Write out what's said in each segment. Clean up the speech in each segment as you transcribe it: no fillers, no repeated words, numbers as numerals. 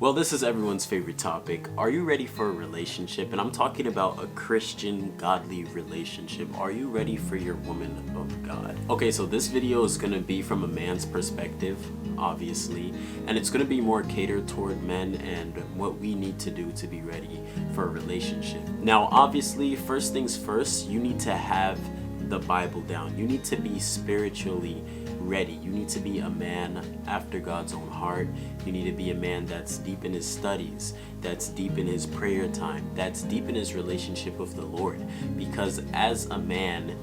Well, this is everyone's favorite topic. Are you ready for a relationship? And I'm talking about a Christian, godly relationship. Are you ready for your woman of God? Okay, so this video is gonna be from a man's perspective, obviously, and it's gonna be more catered toward men and what we need to do to be ready for a relationship. Now, obviously, first things first, you need to have the Bible down. You need to be spiritually ready. You need to be a man after God's own heart. You need to be a man that's deep in his studies, that's deep in his prayer time, that's deep in his relationship with the Lord. Because as a man,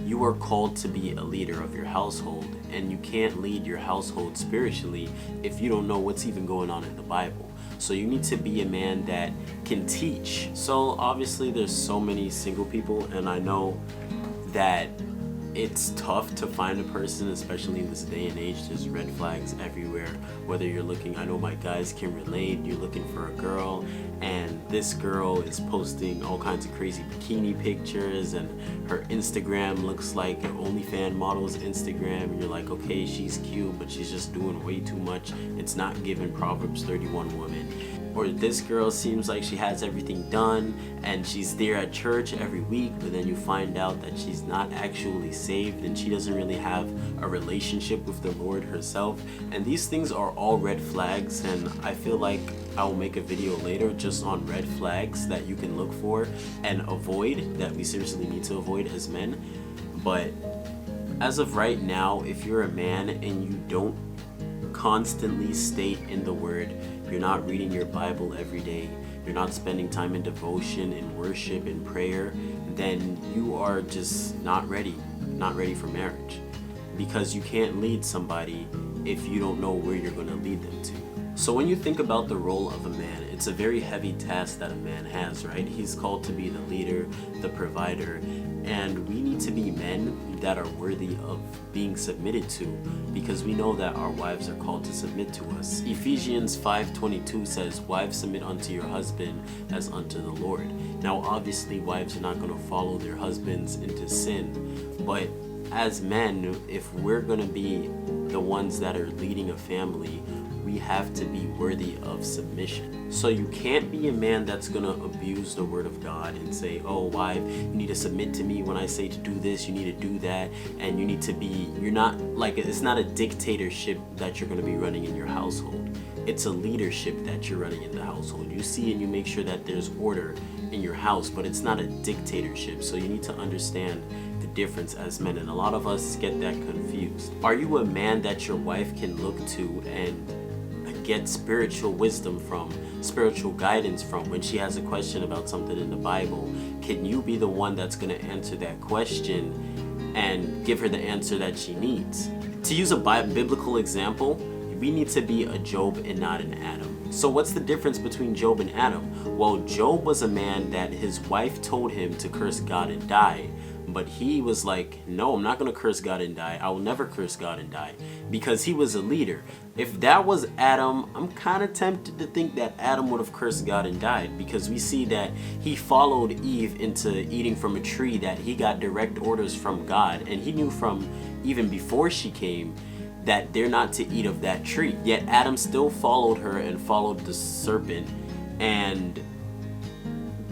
you are called to be a leader of your household, and you can't lead your household spiritually if you don't know what's even going on in the Bible. So you need to be a man that can teach. So obviously there's so many single people, and I know that it's tough to find a person, especially in this day and age. There's red flags everywhere. Whether you're looking, I know my guys can relate, you're looking for a girl and this girl is posting all kinds of crazy bikini pictures and her Instagram looks like an OnlyFans model's Instagram, and you're like, okay, she's cute, but she's just doing way too much. It's not giving Proverbs 31 woman. Or this girl seems like she has everything done and she's there at church every week, but then you find out that she's not actually saved and she doesn't really have a relationship with the Lord herself. And these things are all red flags, and I feel like I will make a video later just on red flags that you can look for and avoid, that we seriously need to avoid as men. But as of right now, if you're a man and you don't constantly stay in the Word, you're not reading your Bible every day, you're not spending time in devotion, in worship, in prayer, then you are just not ready for marriage. Because you can't lead somebody if you don't know where you're going to lead them to. So when you think about the role of a man, it's a very heavy task that a man has, right? He's called to be the leader, the provider, and we need to be men that are worthy of being submitted to, because we know that our wives are called to submit to us. Ephesians 5:22 says, "Wives, submit unto your husband as unto the Lord." Now obviously wives are not going to follow their husbands into sin, but as men, if we're going to be the ones that are leading a family, we have to be worthy of submission. So you can't be a man that's gonna abuse the word of God and say, oh, wife, you need to submit to me when I say to do this, you need to do that, and you need to be, you're not like, it's not a dictatorship that you're gonna be running in your household. It's a leadership that you're running in the household. You see and you make sure that there's order in your house, but it's not a dictatorship. So you need to understand the difference as men, and a lot of us get that confused. Are you a man that your wife can look to and get spiritual wisdom from, spiritual guidance from when she has a question about something in the Bible? Can you be the one that's going to answer that question and give her the answer that she needs? To use a biblical example, we need to be a Job and not an Adam. So what's the difference between Job and Adam? Well, Job was a man that his wife told him to curse God and die. But he was like, no, I'm not going to curse God and die. I will never curse God and die, because he was a leader. If that was Adam, I'm kind of tempted to think that Adam would have cursed God and died, because we see that he followed Eve into eating from a tree that he got direct orders from God. And he knew from even before she came that they're not to eat of that tree. Yet Adam still followed her and followed the serpent and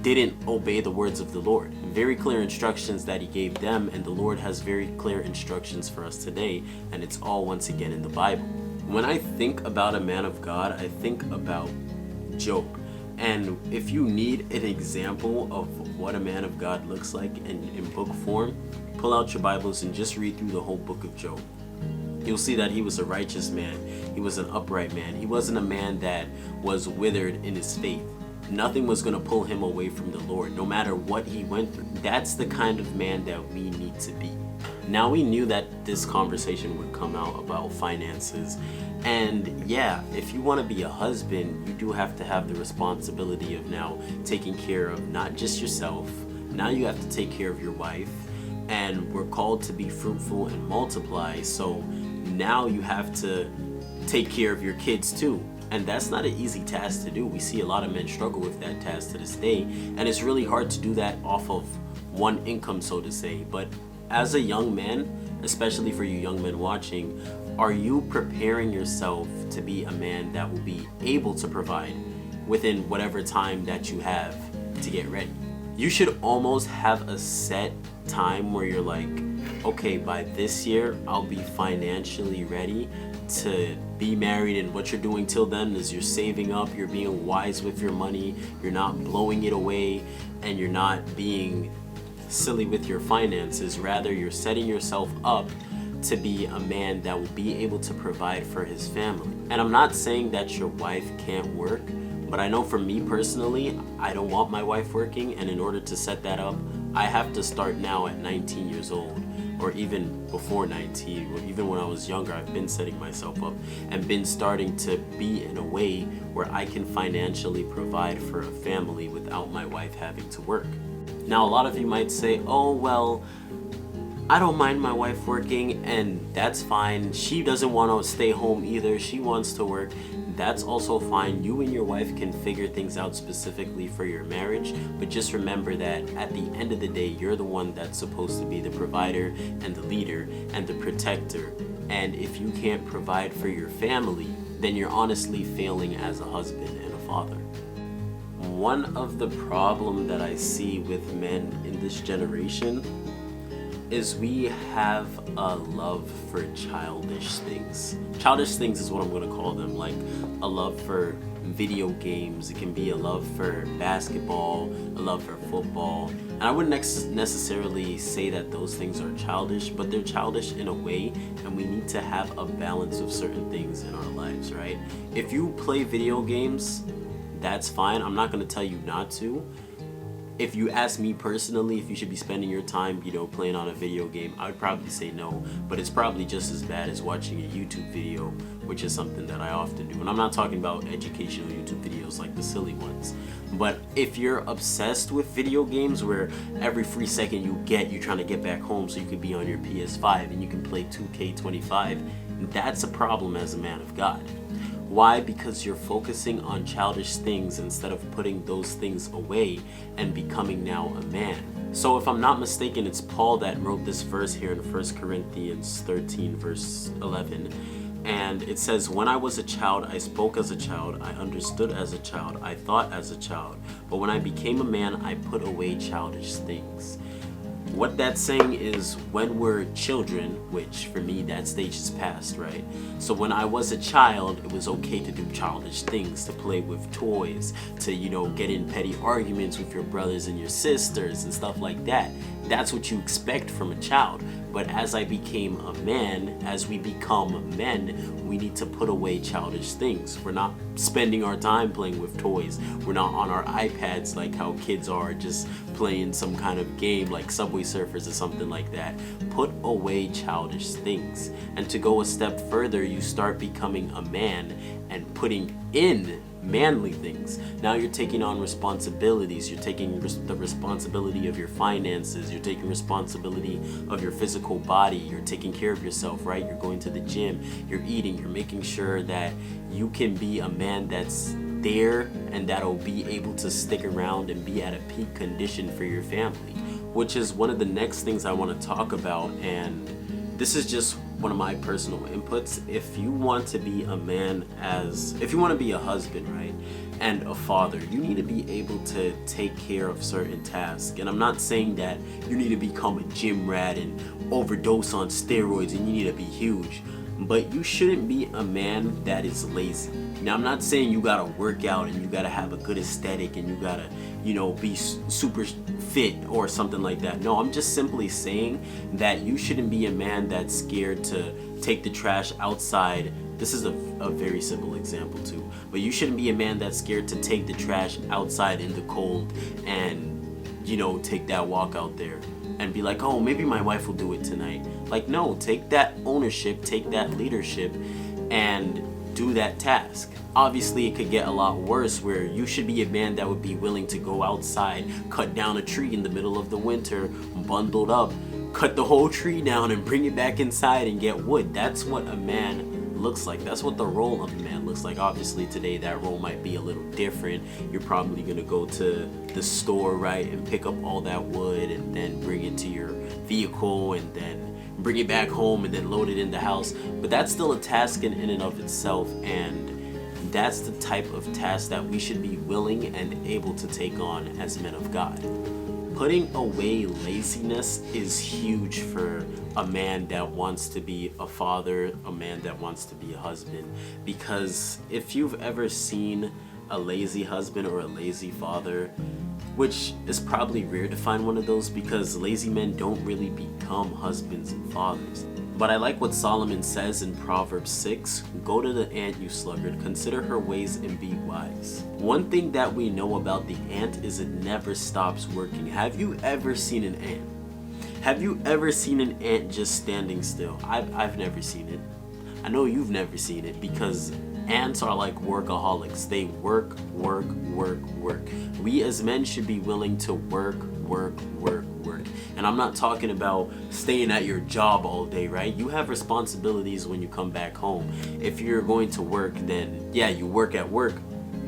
didn't obey the words of the Lord. Very clear instructions that he gave them, and the Lord has very clear instructions for us today, and it's all once again in the Bible. When I think about a man of God, I think about Job. And if you need an example of what a man of God looks like in book form, pull out your Bibles and just read through the whole book of Job. You'll see that he was a righteous man. He was an upright man. He wasn't a man that was withered in his faith. Nothing was going to pull him away from the Lord, no matter what he went through. That's the kind of man that we need to be. Now, we knew that this conversation would come out about finances. And yeah, if you want to be a husband, you do have to have the responsibility of now taking care of not just yourself. Now you have to take care of your wife. And we're called to be fruitful and multiply. So now you have to take care of your kids too. And that's not an easy task to do. We see a lot of men struggle with that task to this day, and it's really hard to do that off of one income, so to say. But as a young man, especially for you young men watching, Are you preparing yourself to be a man that will be able to provide within whatever time that you have to get ready? You should almost have a set time where you're like, okay, by this year, I'll be financially ready to be married, and what you're doing till then is you're saving up, you're being wise with your money, you're not blowing it away, and you're not being silly with your finances. Rather, you're setting yourself up to be a man that will be able to provide for his family. And I'm not saying that your wife can't work, but I know for me personally, I don't want my wife working, and in order to set that up, I have to start now at 19 years old, or even before 19, or even when I was younger. I've been setting myself up and been starting to be in a way where I can financially provide for a family without my wife having to work. Now, a lot of you might say, oh, well, I don't mind my wife working, and that's fine. She doesn't want to stay home either. She wants to work. That's also fine. You and your wife can figure things out specifically for your marriage, but just remember that at the end of the day, you're the one that's supposed to be the provider and the leader and the protector. And if you can't provide for your family, then you're honestly failing as a husband and a father. One of the problems that I see with men in this generation is we have a love for childish things. Childish things is what I'm gonna call them, like a love for video games. It can be a love for basketball, a love for football. And I wouldn't necessarily say that those things are childish, but they're childish in a way, and we need to have a balance of certain things in our lives, right? If you play video games, that's fine. I'm not gonna tell you not to. If you ask me personally if you should be spending your time, playing on a video game, I would probably say no, but it's probably just as bad as watching a YouTube video, which is something that I often do. And I'm not talking about educational YouTube videos like the silly ones. But if you're obsessed with video games where every free second you get, you're trying to get back home so you can be on your PS5 and you can play 2K25, that's a problem as a man of God. Why? Because you're focusing on childish things instead of putting those things away and becoming now a man. So if I'm not mistaken, it's Paul that wrote this verse here in 1 Corinthians 13 verse 11. And it says, when I was a child, I spoke as a child, I understood as a child, I thought as a child. But when I became a man, I put away childish things. What that's saying is when we're children, which for me that stage is past, right? So when I was a child, it was okay to do childish things, to play with toys, to get in petty arguments with your brothers and your sisters and stuff like that. That's what you expect from a child. But as I became a man, as we become men, we need to put away childish things. We're not spending our time playing with toys. We're not on our iPads like how kids are, just playing some kind of game like Subway Surfers or something like that. Put away childish things. And to go a step further, you start becoming a man and putting in manly things. Now you're taking on responsibilities. You're taking the responsibility of your finances. You're taking responsibility of your physical body. You're taking care of yourself, right? You're going to the gym. You're eating. You're making sure that you can be a man that's there and that'll be able to stick around and be at a peak condition for your family, which is one of the next things I want to talk about. And this is just one of my personal inputs. If you want to be a man, if you want to be a husband, right, and a father, you need to be able to take care of certain tasks. And I'm not saying that you need to become a gym rat and overdose on steroids and you need to be huge, but you shouldn't be a man that is lazy. Now, I'm not saying you gotta work out and you gotta have a good aesthetic and you gotta, be super fit or something like that. No, I'm just simply saying that you shouldn't be a man that's scared to take the trash outside. This is a very simple example too, but you shouldn't be a man that's scared to take the trash outside in the cold and, take that walk out there and be like, oh, maybe my wife will do it tonight. Like, no, take that ownership, take that leadership, and do that task. Obviously, it could get a lot worse where you should be a man that would be willing to go outside, cut down a tree in the middle of the winter, bundled up, cut the whole tree down and bring it back inside and get wood. That's what a man looks like. That's what the role of a man looks like. Obviously, today that role might be a little different. You're probably gonna go to the store, right, and pick up all that wood and then bring it to your vehicle and then bring it back home and then load it in the house. But that's still a task in and of itself, and that's the type of task that we should be willing and able to take on as men of God. Putting away laziness is huge for a man that wants to be a father, a man that wants to be a husband. Because if you've ever seen a lazy husband or a lazy father, which is probably rare to find one of those because lazy men don't really become husbands and fathers. But I like what Solomon says in Proverbs 6, "Go to the ant, you sluggard, consider her ways and be wise." One thing that we know about the ant is it never stops working. Have you ever seen an ant? Have you ever seen an ant just standing still? I've never seen it. I know you've never seen it because ants are like workaholics. They work, work, work, work. We as men should be willing to work, work, work, work. And I'm not talking about staying at your job all day, right? You have responsibilities when you come back home. If you're going to work, then yeah, you work at work.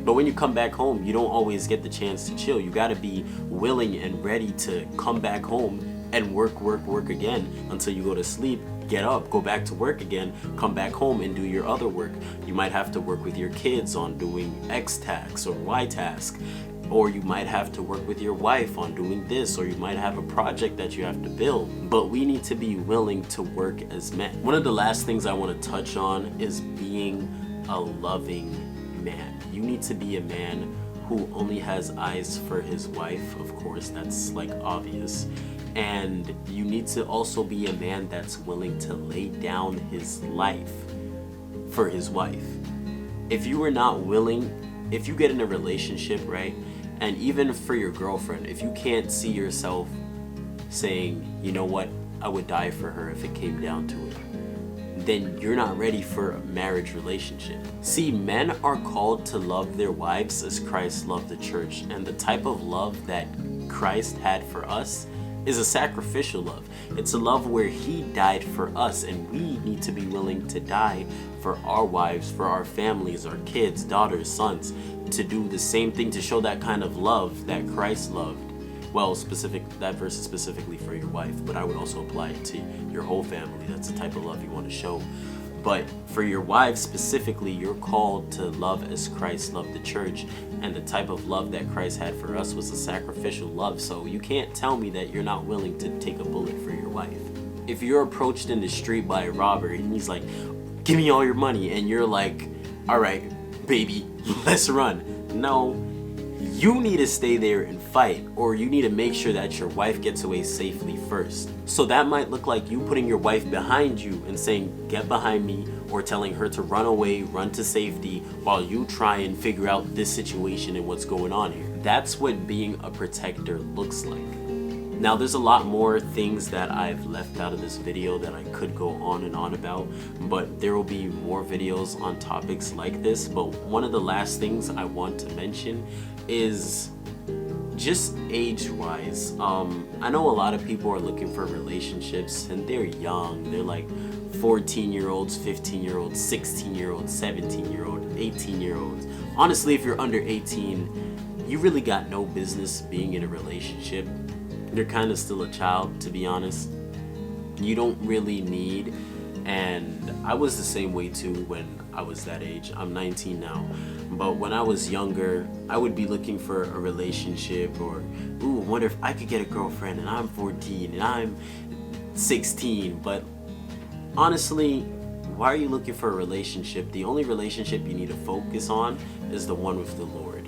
But when you come back home, you don't always get the chance to chill. You gotta be willing and ready to come back home and work, work, work again until you go to sleep. Get up, go back to work again, come back home and do your other work. You might have to work with your kids on doing X task or Y task, or you might have to work with your wife on doing this, or you might have a project that you have to build. But we need to be willing to work as men. One of the last things I want to touch on is being a loving man. You need to be a man who only has eyes for his wife. Of course, that's like obvious. And you need to also be a man that's willing to lay down his life for his wife. If you are not willing, if you get in a relationship, right, and even for your girlfriend, if you can't see yourself saying, you know what, I would die for her if it came down to it, then you're not ready for a marriage relationship. See, men are called to love their wives as Christ loved the church, and the type of love that Christ had for us is a sacrificial love. It's a love where he died for us, and we need to be willing to die for our wives, for our families, our kids, daughters, sons, to do the same thing, to show that kind of love that Christ loved. Well, that verse is specifically for your wife, but I would also apply it to your whole family. That's the type of love you want to show. But for your wives specifically, you're called to love as Christ loved the church, and the type of love that Christ had for us was a sacrificial love. So you can't tell me that you're not willing to take a bullet for your wife. If you're approached in the street by a robber and he's like, "Give me all your money," and you're like, "All right, baby, let's run." No, you need to stay there and fight, or you need to make sure that your wife gets away safely first. So that might look like you putting your wife behind you and saying, "Get behind me," or telling her to run away, run to safety, while you try and figure out this situation and what's going on here. That's what being a protector looks like. Now, there's a lot more things that I've left out of this video that I could go on and on about, but there will be more videos on topics like this. But one of the last things I want to mention is just age-wise. I know a lot of people are looking for relationships and they're young. They're like 14-year-olds, 15-year-olds, 16-year-olds, 17-year-olds, 18-year-olds. Honestly, if you're under 18, you really got no business being in a relationship. You're kind of still a child, to be honest. You don't really need, and I was the same way too when I was that age. I'm 19 now, but when I was younger, I would be looking for a relationship, or ooh, I wonder if I could get a girlfriend, and I'm 14 and I'm 16. But honestly, why are you looking for a relationship? The only relationship you need to focus on is the one with the Lord.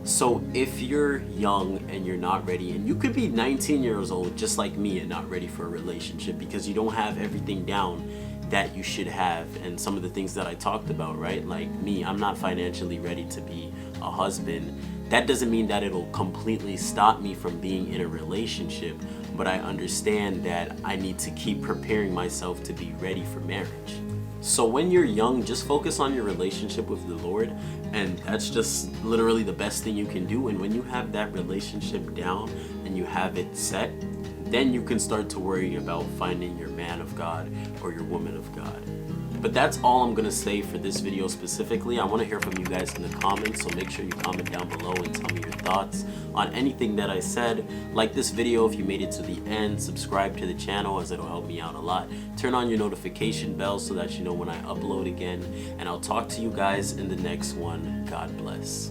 So if you're young and you're not ready, and you could be 19 years old just like me and not ready for a relationship because you don't have everything down that you should have, and some of the things that I talked about, right? Like me, I'm not financially ready to be a husband. That doesn't mean that it'll completely stop me from being in a relationship, but I understand that I need to keep preparing myself to be ready for marriage. So when you're young, just focus on your relationship with the Lord, and that's just literally the best thing you can do. And when you have that relationship down and you have it set, then you can start to worry about finding your man of God or your woman of God. But that's all I'm gonna say for this video specifically. I want to hear from you guys in the comments, so make sure you comment down below and tell me your thoughts on anything that I said. Like this video if you made it to the end, subscribe to the channel as it'll help me out a lot. Turn on your notification bell so that you know when I upload again, and I'll talk to you guys in the next one. God bless.